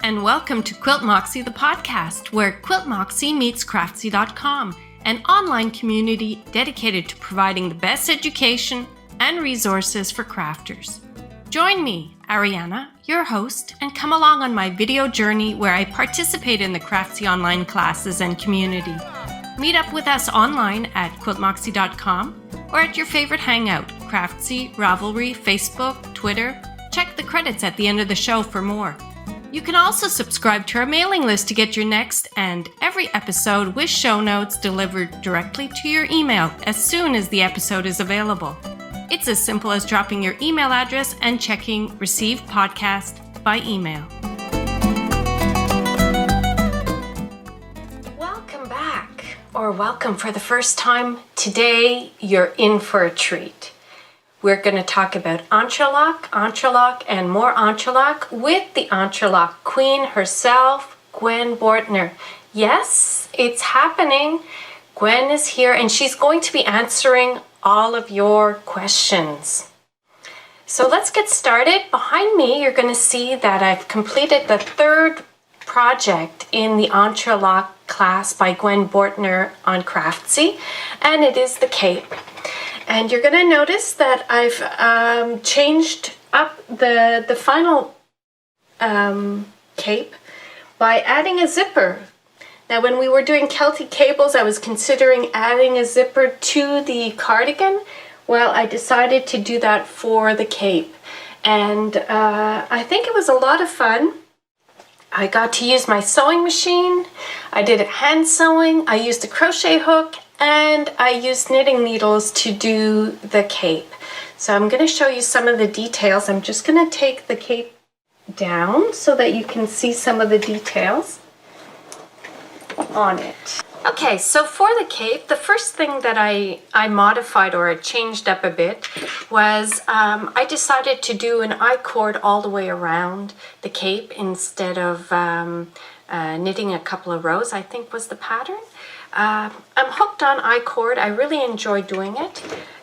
and welcome to QuiltMoxie, the podcast, where QuiltMoxie meets Craftsy.com, an online community dedicated to providing the best education and resources for crafters. Join me, Ariana, your host, and come along on my video journey where I participate in the Craftsy online classes and community. Meet up with us online at QuiltMoxie.com or at your favorite hangout, Craftsy, Ravelry, Facebook, Twitter. Check the credits at the end of the show for more. You can also subscribe to our mailing list to get your next and every episode with show notes delivered directly to your email as soon as the episode is available. It's as simple as dropping your email address and checking Receive Podcast by email. Welcome back, or welcome for the first time. Today, you're in for a treat. We're going to talk about Entrelac, and more Entrelac with the Entrelac queen herself, Gwen Bortner. Yes, it's happening. Gwen is here and she's going to be answering all of your questions. So let's get started. Behind me, you're going to see that I've completed the third project in the Entrelac class by Gwen Bortner on Craftsy, and it is the cape. And you're going to notice that I've changed up the final cape by adding a zipper. Now, when we were doing Celtic cables, I was considering adding a zipper to the cardigan. Well, I decided to do that for the cape. And I think it was a lot of fun. I got to use my sewing machine. I did it hand sewing. I used a crochet hook. And I used knitting needles to do the cape. So I'm going to show you some of the details. I'm just going to take the cape down so that you can see some of the details on it. Okay, so for the cape, the first thing that I modified or changed up a bit was I decided to do an I-cord all the way around the cape instead of knitting a couple of rows, I think was the pattern. I'm hooked on I-cord. I really enjoy doing it.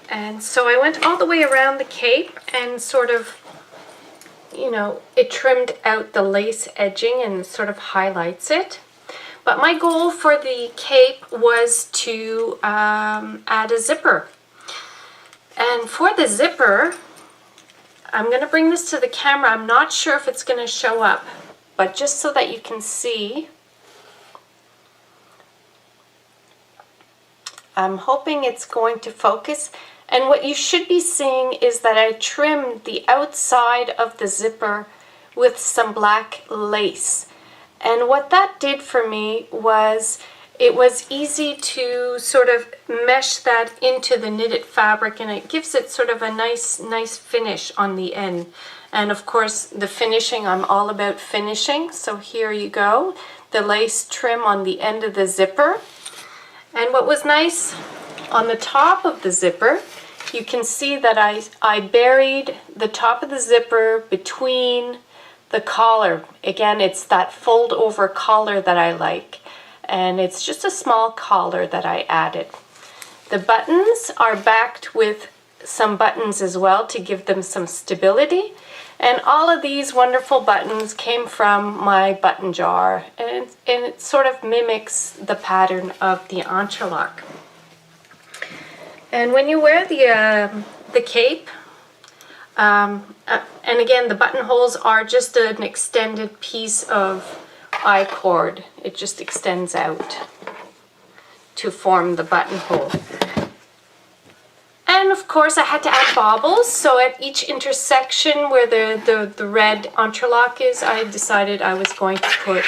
And so I went all the way around the cape and sort of, it trimmed out the lace edging and sort of highlights it. But my goal for the cape was to add a zipper. And for the zipper, I'm going to bring this to the camera. I'm not sure if it's going to show up, but just so that you can see, I'm hoping it's going to focus. And what you should be seeing is that I trimmed the outside of the zipper with some black lace. And what that did for me was it was easy to sort of mesh that into the knitted fabric, and it gives it sort of a nice finish on the end. And of course the finishing, I'm all about finishing. So here you go, the lace trim on the end of the zipper. And what was nice on the top of the zipper, you can see that I buried the top of the zipper between the collar. Again, it's that fold over collar that I like. And it's just a small collar that I added. The buttons are backed with some buttons as well to give them some stability. And all of these wonderful buttons came from my button jar, and it sort of mimics the pattern of the Entrelac. And when you wear the cape, and again, the buttonholes are just an extended piece of I-cord. It just extends out to form the buttonhole. And of course I had to add baubles, so at each intersection where the red Entrelac is, I decided I was going to put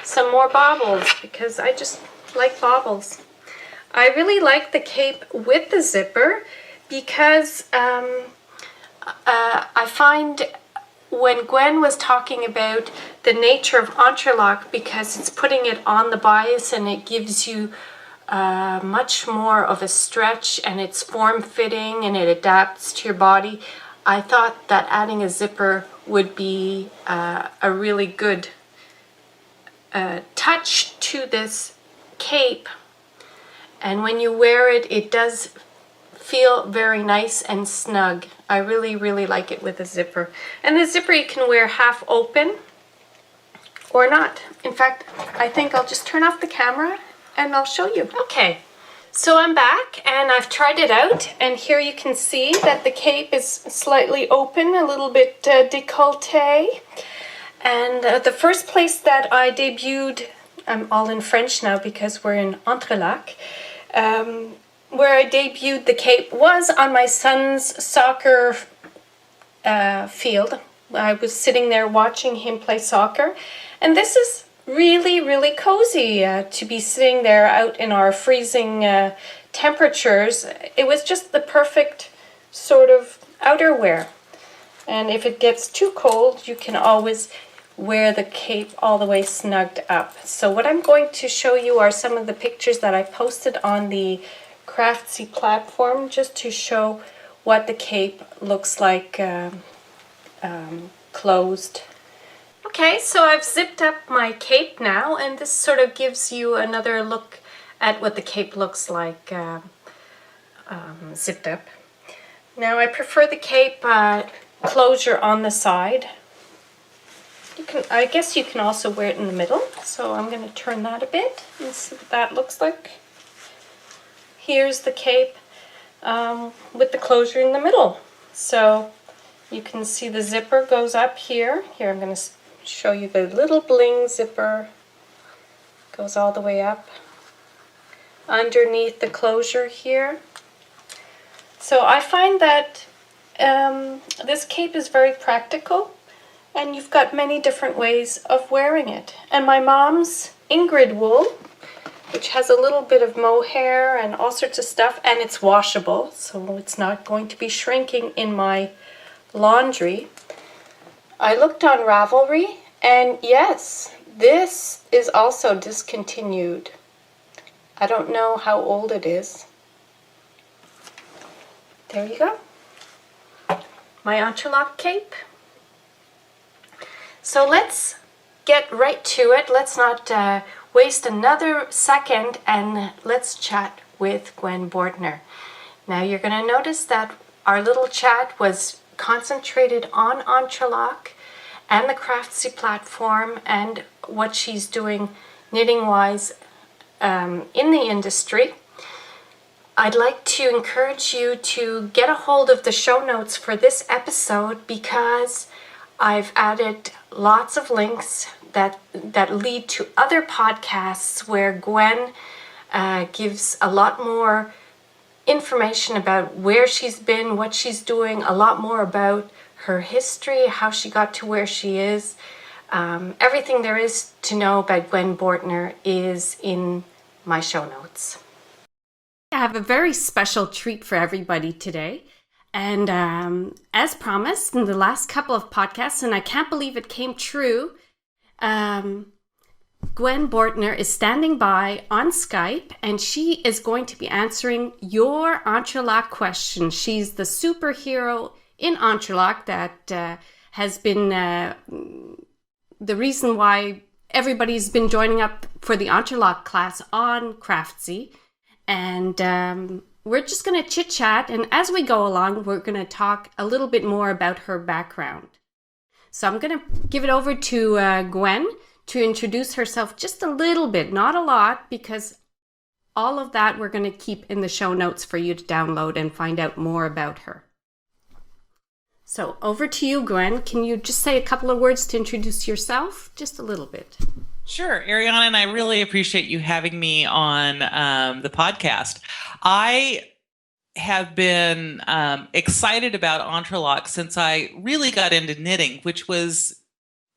some more baubles because I just like baubles. I really like the cape with the zipper because I find when Gwen was talking about the nature of Entrelac, because it's putting it on the bias and it gives you much more of a stretch and it's form-fitting and it adapts to your body, I thought that adding a zipper would be a really good touch to this cape. And when you wear it, it does feel very nice and snug. I really like it with a zipper. And the zipper you can wear half open or not. In fact, I think I'll just turn off the camera and I'll show you. Okay, so I'm back and I've tried it out, and here you can see that the cape is slightly open, a little bit décolleté. And the first place that I debuted, I'm all in French now because we're in Entrelac, where I debuted the cape was on my son's soccer field. I was sitting there watching him play soccer, and this is really, really cozy to be sitting there out in our freezing temperatures. It was just the perfect sort of outerwear. And if it gets too cold, you can always wear the cape all the way snugged up. So what I'm going to show you are some of the pictures that I posted on the Craftsy platform, just to show what the cape looks like closed. Okay, so I've zipped up my cape now, and this sort of gives you another look at what the cape looks like zipped up. Now I prefer the cape closure on the side. I guess you can also wear it in the middle, so I'm going to turn that a bit and see what that looks like. Here's the cape with the closure in the middle. So you can see the zipper goes up here. Here, I'm going to show you the little bling zipper. Goes all the way up underneath the closure here. So I find that this cape is very practical, and you've got many different ways of wearing it. And my mom's Ingrid wool, which has a little bit of mohair and all sorts of stuff, and it's washable, so it's not going to be shrinking in my laundry. I looked on Ravelry, and yes, this is also discontinued. I don't know how old it is. There you go. My Entrelac cape. So let's get right to it. Let's not waste another second, and let's chat with Gwen Bortner. Now you're going to notice that our little chat was concentrated on Entrelac and the Craftsy platform and what she's doing knitting-wise in the industry. I'd like to encourage you to get a hold of the show notes for this episode, because I've added lots of links that lead to other podcasts where Gwen gives a lot more information about where she's been, what she's doing, a lot more about her history, how she got to where she is. Everything there is to know about Gwen Bortner is in my show notes. I have a very special treat for everybody today. And as promised in the last couple of podcasts, and I can't believe it came true, Gwen Bortner is standing by on Skype, and she is going to be answering your Entrelac questions. She's the superhero in Entrelac that has been the reason why everybody's been joining up for the Entrelac class on Craftsy. And we're just going to chit-chat, and as we go along, we're going to talk a little bit more about her background. So I'm going to give it over to Gwen to introduce herself just a little bit, not a lot, because all of that we're going to keep in the show notes for you to download and find out more about her. So over to you, Gwen. Can you just say a couple of words to introduce yourself? Just a little bit. Sure, Ariana, and I really appreciate you having me on the podcast. I have been excited about Entrelac since I really got into knitting, which was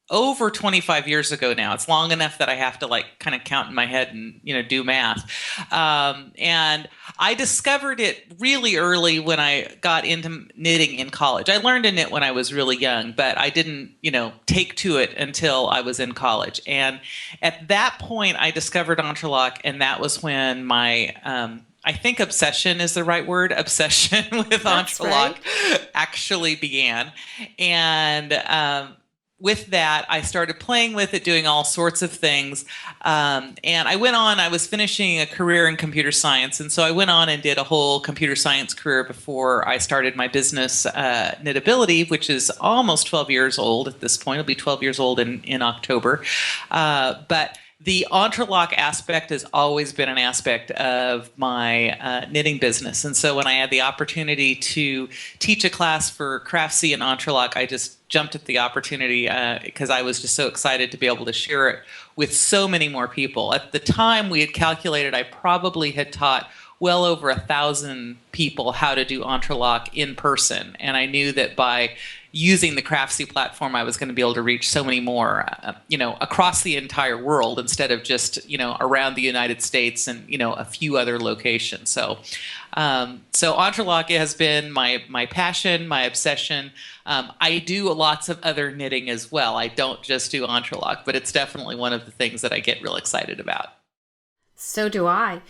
over 25 years ago now. It's long enough that I have to kind of count in my head and, do math. And I discovered it really early when I got into knitting in college. I learned to knit when I was really young, but I didn't, take to it until I was in college. And at that point, I discovered Entrelac, and that was when my, I think obsession is the right word, obsession with Entrelac actually began. And with that, I started playing with it, doing all sorts of things. And I was finishing a career in computer science. And so I went on and did a whole computer science career before I started my business, Knitability, which is almost 12 years old at this point. It'll be 12 years old in October. But the Entrelac aspect has always been an aspect of my knitting business. And so when I had the opportunity to teach a class for Craftsy and Entrelac, I just jumped at the opportunity because I was just so excited to be able to share it with so many more people. At the time, we had calculated I probably had taught well over 1,000 people how to do Entrelac in person. And I knew that by using the Craftsy platform, I was going to be able to reach so many more, across the entire world instead of just, around the United States and, a few other locations. So Entrelac has been my passion, my obsession. I do lots of other knitting as well. I don't just do Entrelac, but it's definitely one of the things that I get real excited about. So do I.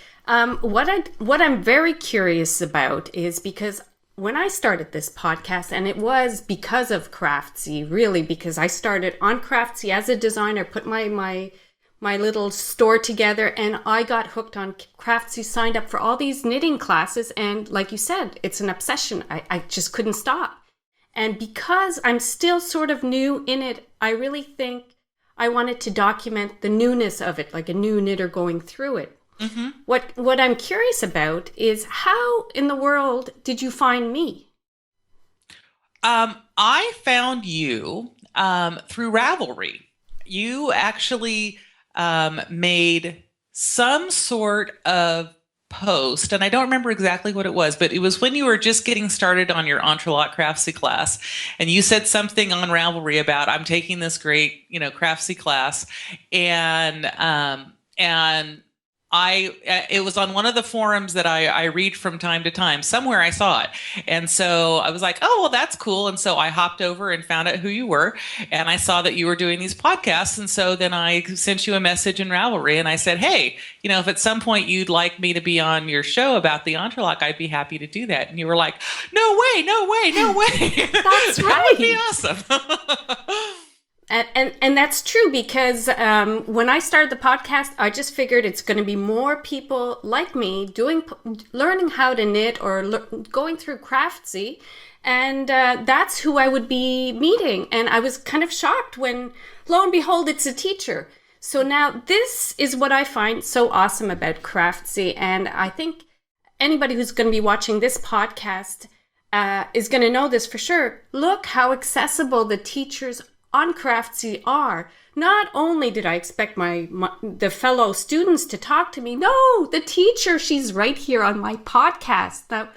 What I'm very curious about is because when I started this podcast, and it was because of Craftsy, really, because I started on Craftsy as a designer, put my little store together, and I got hooked on Craftsy, signed up for all these knitting classes, and like you said, it's an obsession. I just couldn't stop. And because I'm still sort of new in it, I really think I wanted to document the newness of it, like a new knitter going through it. Mm-hmm. What I'm curious about is how in the world did you find me? I found you through Ravelry. You actually made some sort of post, and I don't remember exactly what it was, but it was when you were just getting started on your Entrelac Craftsy class, and you said something on Ravelry about I'm taking this great, Craftsy class, and it was on one of the forums that I read from time to time. Somewhere I saw it. And so I was like, oh, well, that's cool. And so I hopped over and found out who you were. And I saw that you were doing these podcasts. And so then I sent you a message in Ravelry and I said, hey, if at some point you'd like me to be on your show about the Entrelac, I'd be happy to do that. And you were like, no way, no way, no way. That's right. That would be awesome. And that's true because when I started the podcast, I just figured it's going to be more people like me learning how to knit or going through Craftsy, and that's who I would be meeting. And I was kind of shocked when, lo and behold, it's a teacher. So now this is what I find so awesome about Craftsy, and I think anybody who's going to be watching this podcast is going to know this for sure. Look how accessible the teachers on Craftsy are. Not only did I expect the fellow students to talk to me, no, the teacher, she's right here on my podcast.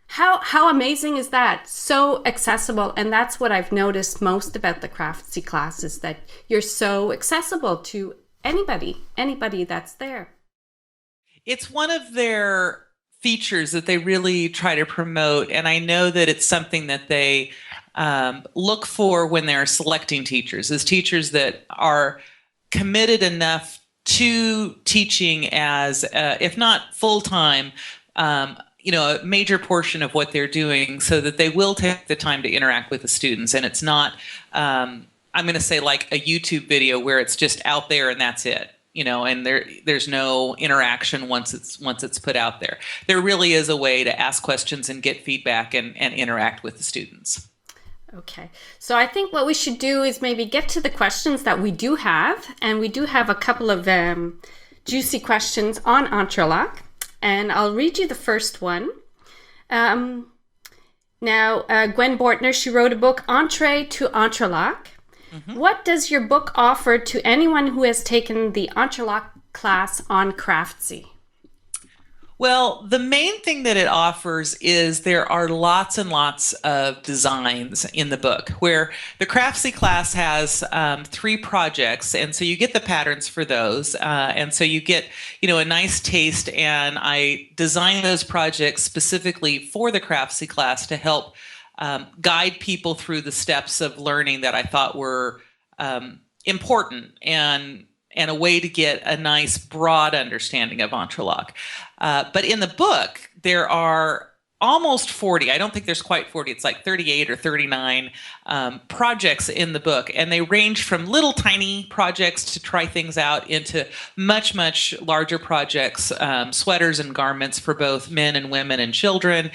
How amazing is that? So accessible. And that's what I've noticed most about the Craftsy classes, that you're so accessible to anybody that's there. It's one of their features that they really try to promote. And I know that it's something that they look for when they're selecting teachers, is teachers that are committed enough to teaching as, if not full-time, a major portion of what they're doing, so that they will take the time to interact with the students. And it's not, I'm going to say like a YouTube video where it's just out there and that's it. And there's no interaction once it's put out there. There really is a way to ask questions and get feedback and interact with the students. Okay, so I think what we should do is maybe get to the questions that we do have, and we do have a couple of juicy questions on Entrelac, and I'll read you the first one. Now, Gwen Bortner, she wrote a book, Entree to Entrelac. Mm-hmm. What does your book offer to anyone who has taken the Entrelac class on Craftsy? Well, the main thing that it offers is there are lots and lots of designs in the book, where the Craftsy class has 3 projects, and so you get the patterns for those, and so you get a nice taste. And I designed those projects specifically for the Craftsy class to help guide people through the steps of learning that I thought were important and a way to get a nice broad understanding of Entrelac. But in the book, there are almost 40. I don't think there's quite 40. It's like 38 or 39 projects in the book. And they range from little tiny projects to try things out into much, much larger projects, sweaters and garments for both men and women and children,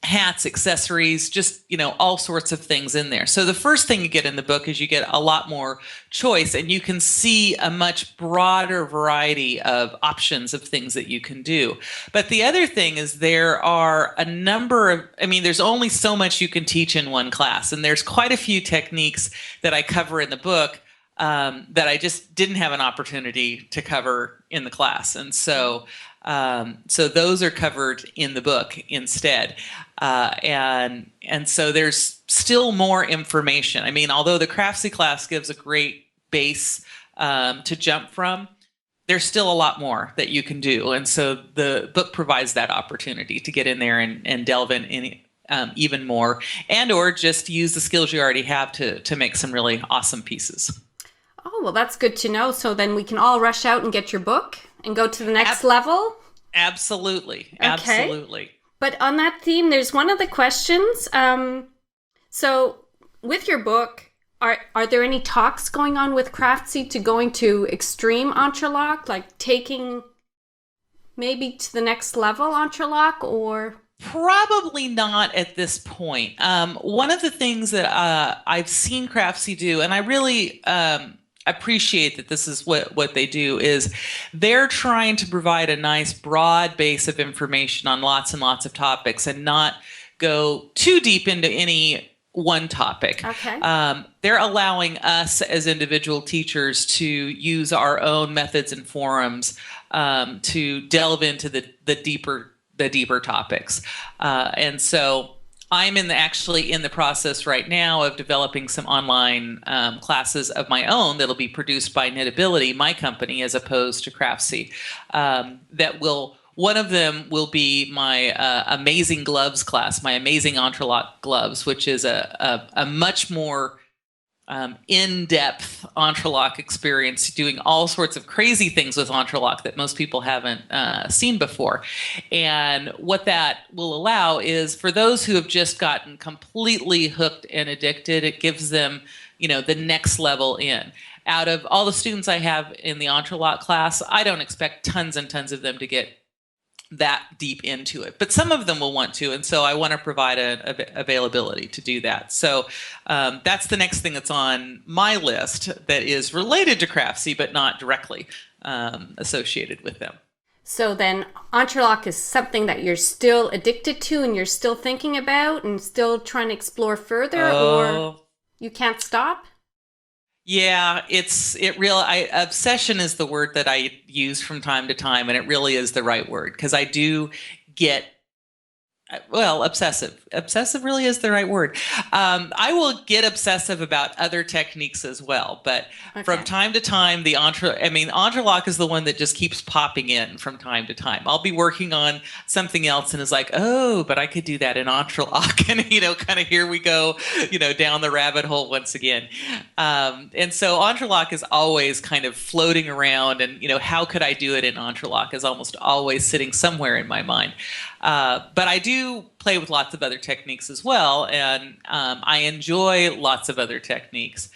hats, accessories, just, all sorts of things in there. So the first thing you get in the book is you get a lot more choice, and you can see a much broader variety of options of things that you can do. But the other thing is there are a number of, there's only so much you can teach in one class, and there's quite a few techniques that I cover in the book that I just didn't have an opportunity to cover in the class. And so those are covered in the book instead. And so there's still more information. Although the Craftsy class gives a great base to jump from, there's still a lot more that you can do. And so the book provides that opportunity to get in there and delve in even more, and or just use the skills you already have to make some really awesome pieces. Oh, well, that's good to know. So then we can all rush out and get your book and go to the next level? Absolutely. Okay. Absolutely. But on that theme, there's one of the questions. So with your book, are there any talks going on with Craftsy to going to extreme entrelac, like taking maybe to the next level entrelac, or? Probably not at this point. One of the things that I've seen Craftsy do, and I really appreciate that this is what they do, is they're trying to provide a nice broad base of information on lots and lots of topics and not go too deep into any one topic. Okay. They're allowing us as individual teachers to use our own methods and forums to delve into the deeper topics. And so I'm actually in the process right now of developing some online classes of my own that'll be produced by Knitability, my company, as opposed to Craftsy. One of them will be my Amazing Gloves class, my Amazing Entrelac Gloves, which is a much more in-depth entrelac experience, doing all sorts of crazy things with entrelac that most people haven't seen before. And what that will allow is for those who have just gotten completely hooked and addicted, it gives them, the next level in. Out of all the students I have in the entrelac class, I don't expect tons and tons of them to get that deep into it, but some of them will want to, and so I want to provide an availability to do that. So that's the next thing that's on my list that is related to Craftsy, but not directly associated with them. So then entrelac is something that you're still addicted to and you're still thinking about and still trying to explore further, or you can't stop? Yeah, obsession is the word that I use from time to time, and it really is the right word, because I do get, obsessive. Obsessive really is the right word. I will get obsessive about other techniques as well, but from time to time, entrelac is the one that just keeps popping in from time to time. I'll be working on something else and it's like, oh, but I could do that in entrelac, and kind of here we go, down the rabbit hole once again. And so entrelac is always kind of floating around, and how could I do it in entrelac is almost always sitting somewhere in my mind. But I do play with lots of other techniques as well, and I enjoy lots of other techniques.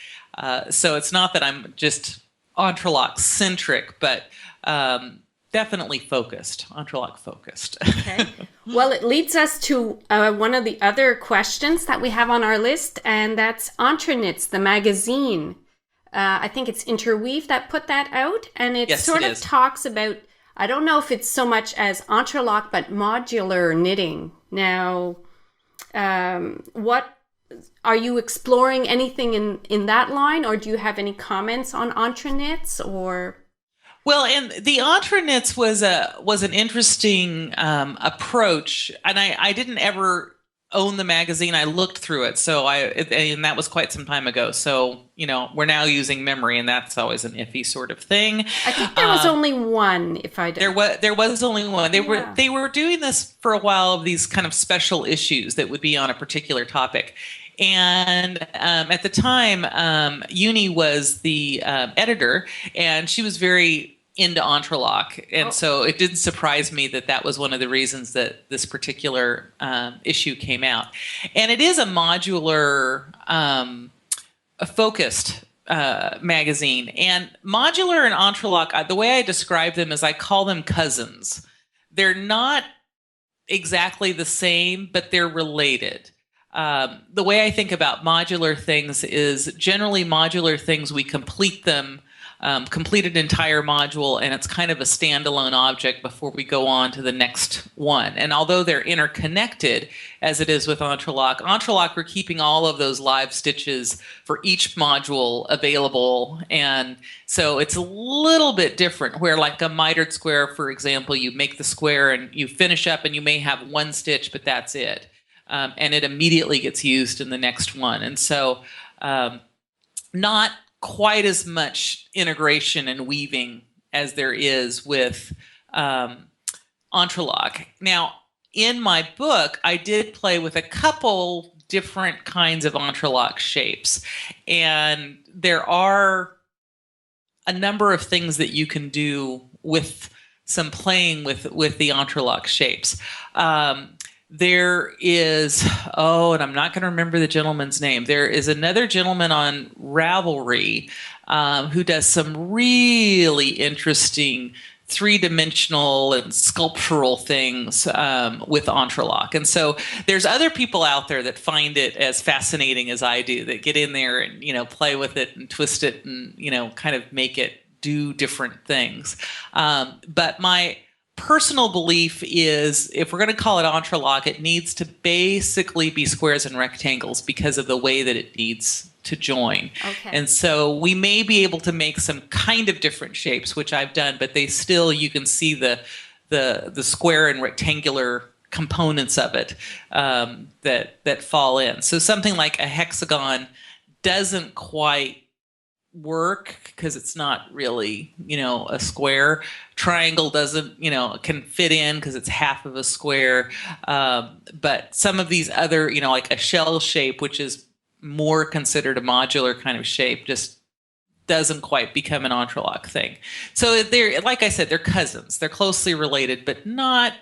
So it's not that I'm just entrelac centric, but definitely focused, entrelac focused. Okay. Well, it leads us to one of the other questions that we have on our list, and that's Entreknits, the magazine. I think it's Interweave that put that out, and it talks about, I don't know if it's so much as entrelac, but modular knitting. Now, what are you exploring anything in that line, or do you have any comments on Entreknits, or? Well, and the Entreknits was an interesting approach, and I didn't ever own the magazine. I looked through it, and that was quite some time ago. So we're now using memory, and that's always an iffy sort of thing. I think there was only one. There was only one. They were doing this for a while, of these kind of special issues that would be on a particular topic. And at the time, Uni was the editor, and she was very into Entrelac. And so it didn't surprise me that that was one of the reasons that this particular issue came out. And it is a modular a focused magazine. And Modular and Entrelac, the way I describe them is I call them cousins. They're not exactly the same, but they're related. The way I think about modular things is generally modular things, we complete them, complete an entire module, and it's kind of a standalone object before we go on to the next one. And although they're interconnected, as it is with Entrelac, we're keeping all of those live stitches for each module available. And so it's a little bit different, where like a mitered square, for example, you make the square and you finish up and you may have one stitch, but that's it. And it immediately gets used in the next one. And so not quite as much integration and weaving as there is with Entrelac. Now, in my book, I did play with a couple different kinds of Entrelac shapes. And there are a number of things that you can do with some playing with the Entrelac shapes. There is, and I'm not going to remember the gentleman's name. There is another gentleman on Ravelry who does some really interesting three-dimensional and sculptural things with Entrelac. And so there's other people out there that find it as fascinating as I do, that get in there and, play with it and twist it and, kind of make it do different things. But my personal belief is, if we're going to call it Entrelac, it needs to basically be squares and rectangles because of the way that it needs to join. Okay. And so we may be able to make some kind of different shapes, which I've done, but they still, you can see the square and rectangular components of it that fall in. So something like a hexagon doesn't quite work because it's not really, a square. Triangle doesn't, can fit in because it's half of a square. But some of these other, like a shell shape, which is more considered a modular kind of shape, just doesn't quite become an Entrelac thing. So they're, like I said, they're cousins. They're closely related, but not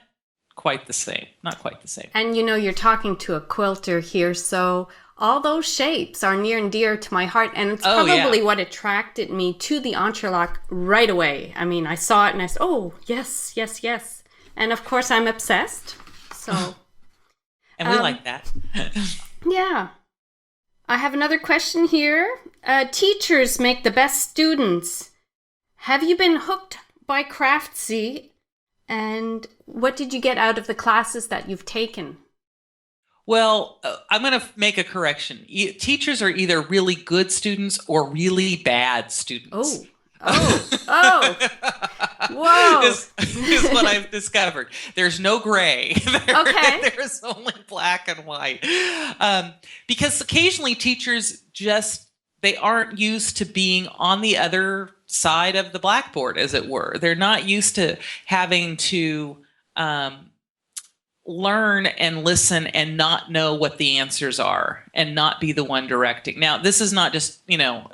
quite the same. Not quite the same. And you're talking to a quilter here, so all those shapes are near and dear to my heart, and it's probably what attracted me to the Entrelac right away. I mean, I saw it and I said, oh, yes, yes, yes. And of course, I'm obsessed. So, and we like that. Yeah. I have another question here. Teachers make the best students. Have you been hooked by Craftsy? And what did you get out of the classes that you've taken? Well, I'm going to make a correction. Teachers are either really good students or really bad students. Oh. Whoa. is what I've discovered. There's no gray. Okay. There's only black and white. Because occasionally teachers they aren't used to being on the other side of the blackboard, as it were. They're not used to having to learn and listen and not know what the answers are and not be the one directing. Now, this is not just,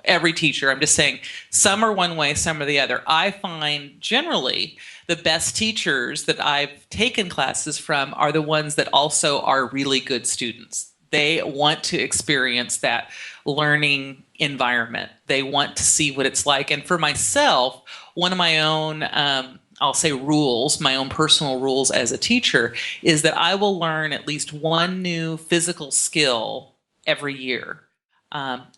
every teacher. I'm just saying some are one way, some are the other. I find generally the best teachers that I've taken classes from are the ones that also are really good students. They want to experience that learning environment. They want to see what it's like. And for myself, one of my own I'll say rules, my own personal rules as a teacher, is that I will learn at least one new physical skill every year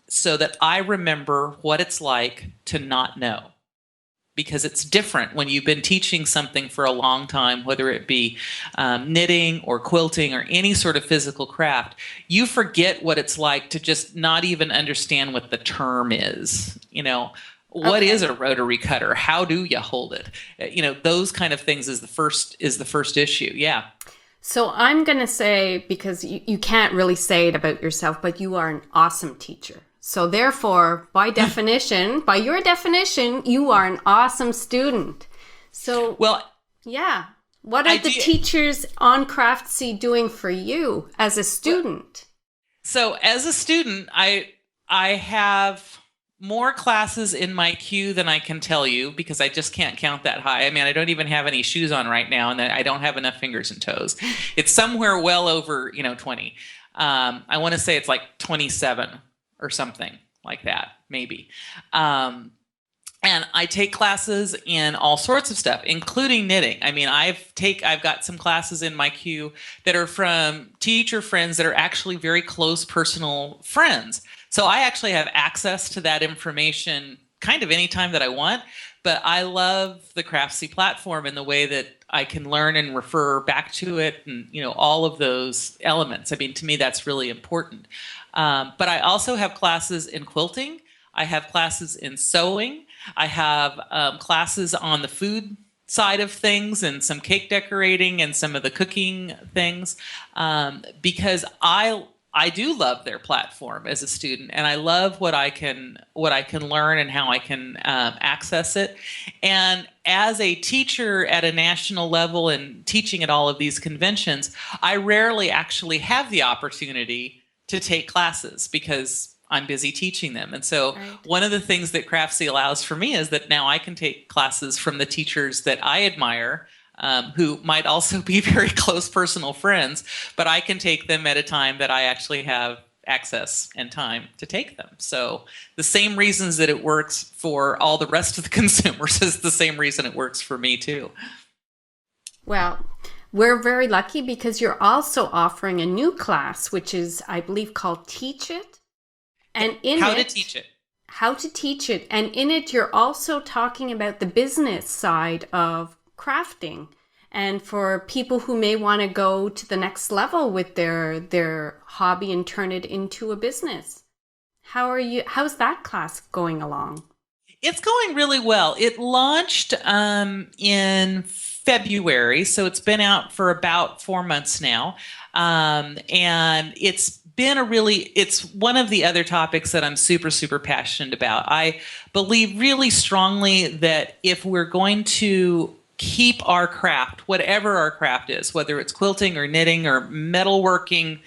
so that I remember what it's like to not know. Because it's different when you've been teaching something for a long time, whether it be knitting or quilting or any sort of physical craft. You forget what it's like to just not even understand what the term is, What is a rotary cutter? How do you hold it? Those kind of things is the first issue. Yeah. So I'm going to say, because you can't really say it about yourself, but you are an awesome teacher. So therefore, by your definition, you are an awesome student. So, yeah. What are the teachers on Craftsy doing for you as a student? So as a student, I have more classes in my queue than I can tell you because I just can't count that high. I mean, I don't even have any shoes on right now, and I don't have enough fingers and toes. It's somewhere well over, 20. I want to say it's like 27 or something like that, maybe. And I take classes in all sorts of stuff, including knitting. I mean, I've got some classes in my queue that are from teacher friends that are actually very close personal friends. So I actually have access to that information kind of anytime that I want. But I love the Craftsy platform in the way that I can learn and refer back to it, and all of those elements. I mean, to me, that's really important. But I also have classes in quilting. I have classes in sewing. I have classes on the food side of things and some cake decorating and some of the cooking things, because I do love their platform as a student, and I love what I can learn and how I can access it. And as a teacher at a national level and teaching at all of these conventions, I rarely actually have the opportunity to take classes because I'm busy teaching them. And so one of the things that Craftsy allows for me is that now I can take classes from the teachers that I admire, who might also be very close personal friends, but I can take them at a time that I actually have access and time to take them. So the same reasons that it works for all the rest of the consumers is the same reason it works for me too. Well, we're very lucky because you're also offering a new class, which is, I believe, called Teach It. And How to teach it. How to teach it. And in it, you're also talking about the business side of crafting, and for people who may want to go to the next level with their hobby and turn it into a business. How's that class going along? It's going really well. It launched in February, so it's been out for about 4 months now, and it's one of the other topics that I'm super, super passionate about. I believe really strongly that if we're going to keep our craft, whatever our craft is, whether it's quilting or knitting or metalworking,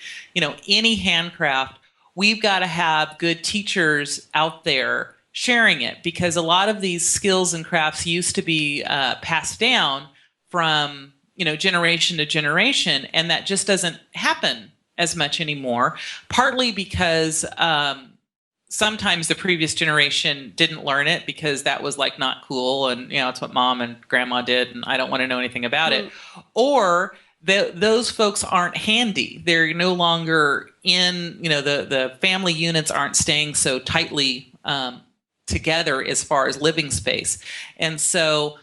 any handcraft, we've got to have good teachers out there sharing it, because a lot of these skills and crafts used to be passed down from, generation to generation, and that just doesn't happen as much anymore, partly because sometimes the previous generation didn't learn it because that was like not cool, and it's what mom and grandma did and I don't want to know anything about it. Or those folks aren't handy. They're no longer in, the family units aren't staying so tightly together as far as living space. And so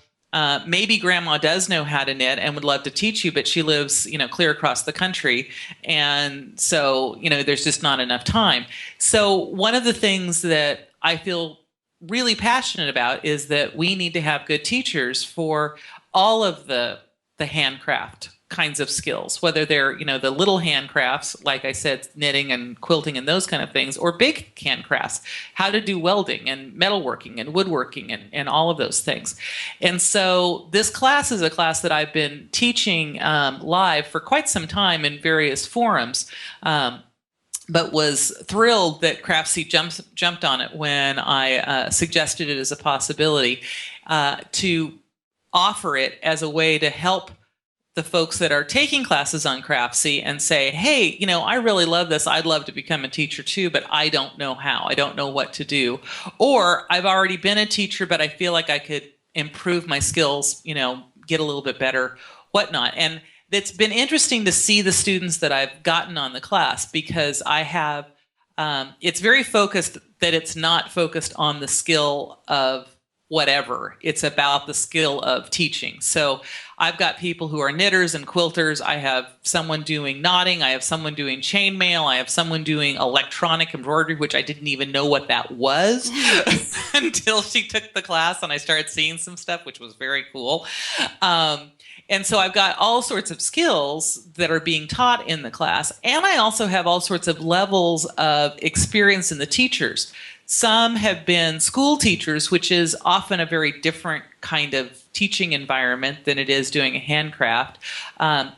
maybe grandma does know how to knit and would love to teach you, but she lives, clear across the country. And so, there's just not enough time. So one of the things that I feel really passionate about is that we need to have good teachers for all of the handcraft kinds of skills, whether they're, the little handcrafts, like I said, knitting and quilting and those kind of things, or big handcrafts, how to do welding and metalworking and woodworking and all of those things. And so this class is a class that I've been teaching live for quite some time in various forums, but was thrilled that Craftsy jumped on it when I suggested it as a possibility to offer it as a way to help the folks that are taking classes on Craftsy and say, hey, I really love this. I'd love to become a teacher too, but I don't know how. I don't know what to do. Or I've already been a teacher, but I feel like I could improve my skills, get a little bit better, whatnot. And it's been interesting to see the students that I've gotten on the class, because I have, it's very focused, that it's not focused on the skill of whatever. It's about the skill of teaching. So I've got people who are knitters and quilters. I have someone doing knotting. I have someone doing chainmail. I have someone doing electronic embroidery, which I didn't even know what that was until she took the class and I started seeing some stuff, which was very cool. And so I've got all sorts of skills that are being taught in the class. And I also have all sorts of levels of experience in the teachers. Some have been school teachers, which is often a very different kind of teaching environment than it is doing a handcraft.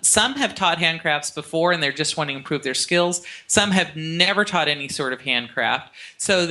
Some have taught handcrafts before and they're just wanting to improve their skills. Some have never taught any sort of handcraft. So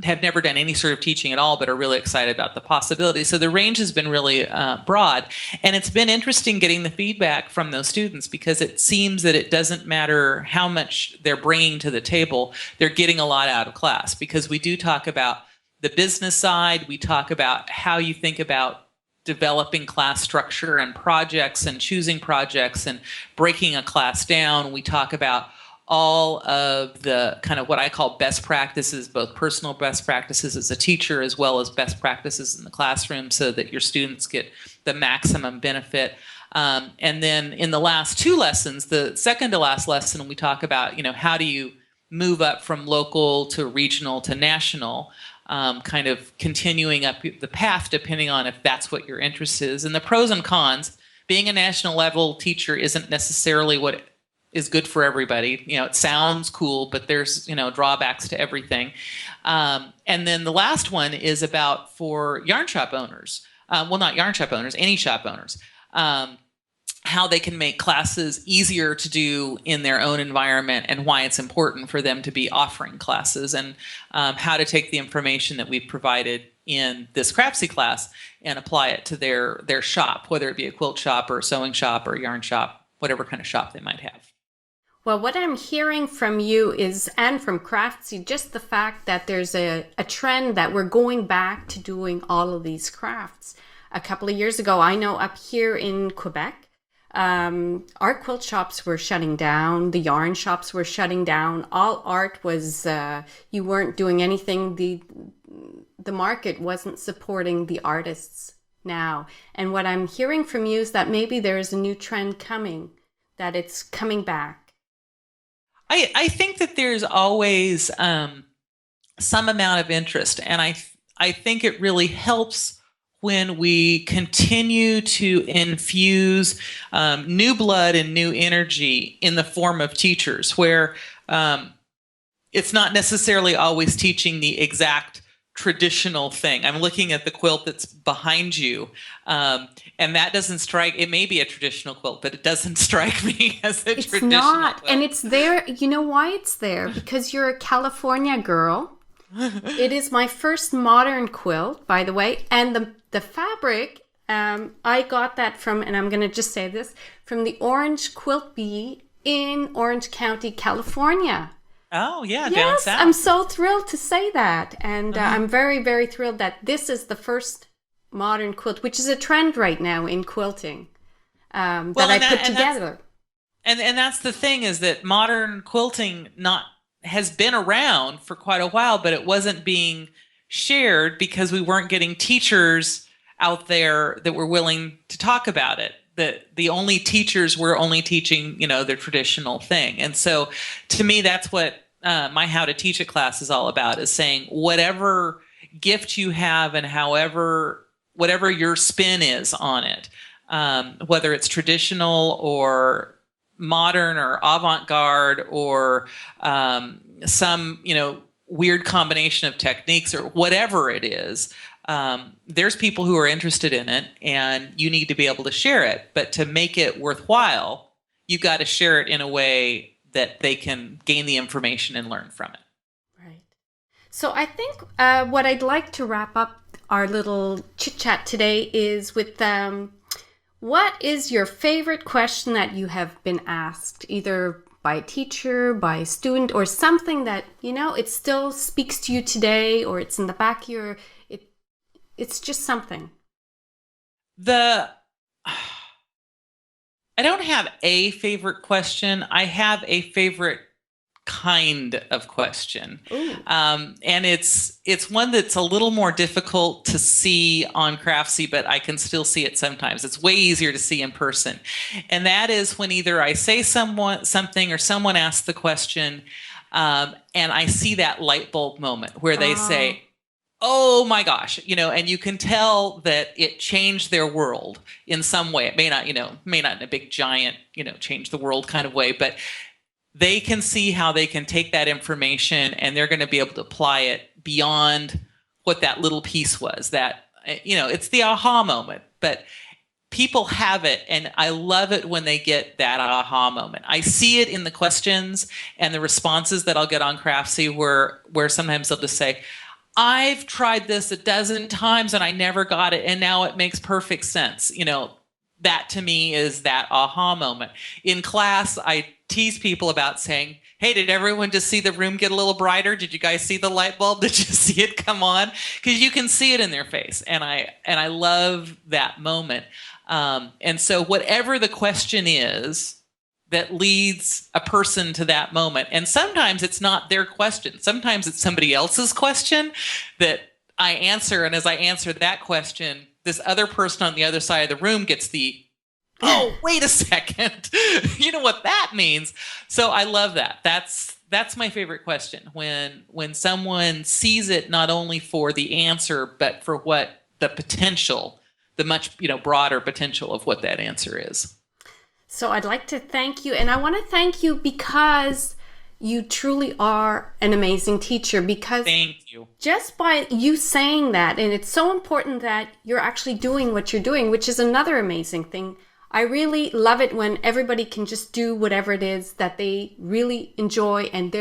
have never done any sort of teaching at all, but are really excited about the possibilities. So the range has been really broad. And it's been interesting getting the feedback from those students, because it seems that it doesn't matter how much they're bringing to the table, they're getting a lot out of class, because we do talk about the business side. We talk about how you think about developing class structure and projects and choosing projects and breaking a class down. We talk about all of the kind of what I call best practices, both personal best practices as a teacher as well as best practices in the classroom, so that your students get the maximum benefit. And then in the last two lessons, the second to last lesson, we talk about, how do you move up from local to regional to national, kind of continuing up the path depending on if that's what your interest is. And the pros and cons. Being a national level teacher isn't necessarily what is good for everybody. It sounds cool, but there's, drawbacks to everything. And then the last one is about for yarn shop owners. Well, not yarn shop owners, any shop owners. How they can make classes easier to do in their own environment, and why it's important for them to be offering classes, and how to take the information that we've provided in this Craftsy class and apply it to their shop, whether it be a quilt shop or a sewing shop or a yarn shop, whatever kind of shop they might have. Well, what I'm hearing from you is, and from Craftsy, just the fact that there's a trend that we're going back to doing all of these crafts. A couple of years ago, I know up here in Quebec, our quilt shops were shutting down, the yarn shops were shutting down, all art was, you weren't doing anything, the market wasn't supporting the artists now. And what I'm hearing from you is that maybe there is a new trend coming, that it's coming back. I think that there's always some amount of interest, and I think it really helps when we continue to infuse new blood and new energy in the form of teachers, where it's not necessarily always teaching the exact traditional thing. I'm looking at the quilt that's behind you, and that doesn't strike, it may be a traditional quilt, but it doesn't strike me as a traditional not quilt. And it's there. You know why it's there? Because you're a California girl. It is my first modern quilt, by the way, and the fabric, I got that from, and I'm going to just say this, from the Orange Quilt Bee in Orange County, California. Oh, yeah, down Yes, south. I'm so thrilled to say that. And I'm very, very thrilled that this is the first modern quilt, which is a trend right now in quilting, that I put together. And that's the thing, is that modern quilting has been around for quite a while, but it wasn't being shared because we weren't getting teachers out there that were willing to talk about it. The only teachers were only teaching, the traditional thing. And so to me, that's what my How to Teach It class is all about, is saying whatever gift you have and whatever your spin is on it, whether it's traditional or modern or avant-garde or some, weird combination of techniques or whatever it is, there's people who are interested in it, and you need to be able to share it. But to make it worthwhile, you've got to share it in a way that they can gain the information and learn from it. Right. So I think what I'd like to wrap up our little chit-chat today is with what is your favorite question that you have been asked, either by a teacher, by a student, or something that, it still speaks to you today, or it's in the back of your, it's just something. I don't have a favorite question. I have a favorite kind of question. And it's one that's a little more difficult to see on Craftsy, but I can still see it sometimes. It's way easier to see in person. And that is when either I say something or someone asks the question, and I see that light bulb moment where they say, oh my gosh, and you can tell that it changed their world in some way. It may not in a big giant, change the world kind of way, but they can see how they can take that information and they're going to be able to apply it beyond what that little piece was. That, it's the aha moment, but people have it, and I love it when they get that aha moment. I see it in the questions and the responses that I'll get on Craftsy where sometimes they'll just say, I've tried this a dozen times and I never got it, and now it makes perfect sense. That to me is that aha moment. In class, I tease people about saying, hey, did everyone just see the room get a little brighter? Did you guys see the light bulb? Did you see it come on? Because you can see it in their face. And I love that moment. And so whatever the question is that leads a person to that moment, and sometimes it's not their question. Sometimes it's somebody else's question that I answer. And as I answer that question, this other person on the other side of the room gets the, oh, wait a second. You know what that means? So I love that. That's my favorite question. When someone sees it not only for the answer, but for what the potential, the much broader potential of what that answer is. So I'd like to thank you. And I want to thank you because you truly are an amazing teacher, because thank you. Just by you saying that, and it's so important that you're actually doing what you're doing, which is another amazing thing. I really love it when everybody can just do whatever it is that they really enjoy and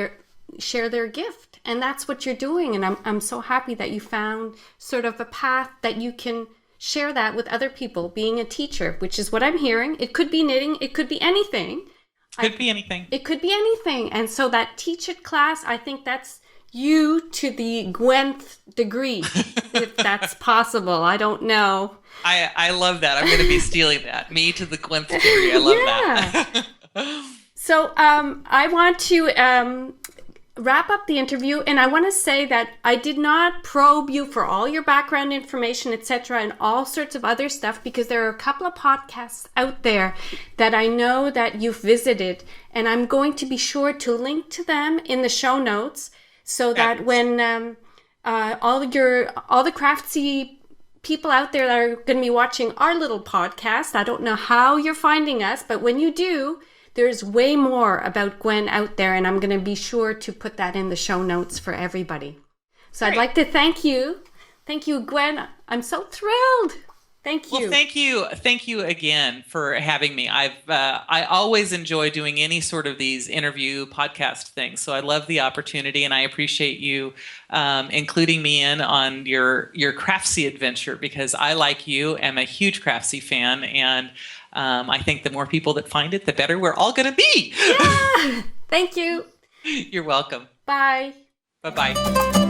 share their gift. And that's what you're doing. And I'm so happy that you found sort of a path that you can share that with other people, being a teacher, which is what I'm hearing. It could be knitting. It could be anything. Could be anything. It could be anything. And so that teach it class, I think that's you to the Gwenth degree, if that's possible. I don't know. I love that. I'm going to be stealing that. Me to the Gwenth degree. I love that. So I want to wrap up the interview, and I want to say that I did not probe you for all your background information, etc., and all sorts of other stuff, because there are a couple of podcasts out there that I know that you've visited, and I'm going to be sure to link to them in the show notes so that when all the Craftsy people out there that are going to be watching our little podcast, I don't know how you're finding us, but when you do, there's way more about Gwen out there, and I'm going to be sure to put that in the show notes for everybody. So I'd like to thank you. Thank you, Gwen. I'm so thrilled. Thank you. Well, thank you. Thank you again for having me. I always enjoy doing any sort of these interview podcast things. So I love the opportunity, and I appreciate you including me in on your Craftsy adventure, because I, like you, am a huge Craftsy fan, and I think the more people that find it, the better we're all going to be. Yeah. Thank you. You're welcome. Bye. Bye-bye.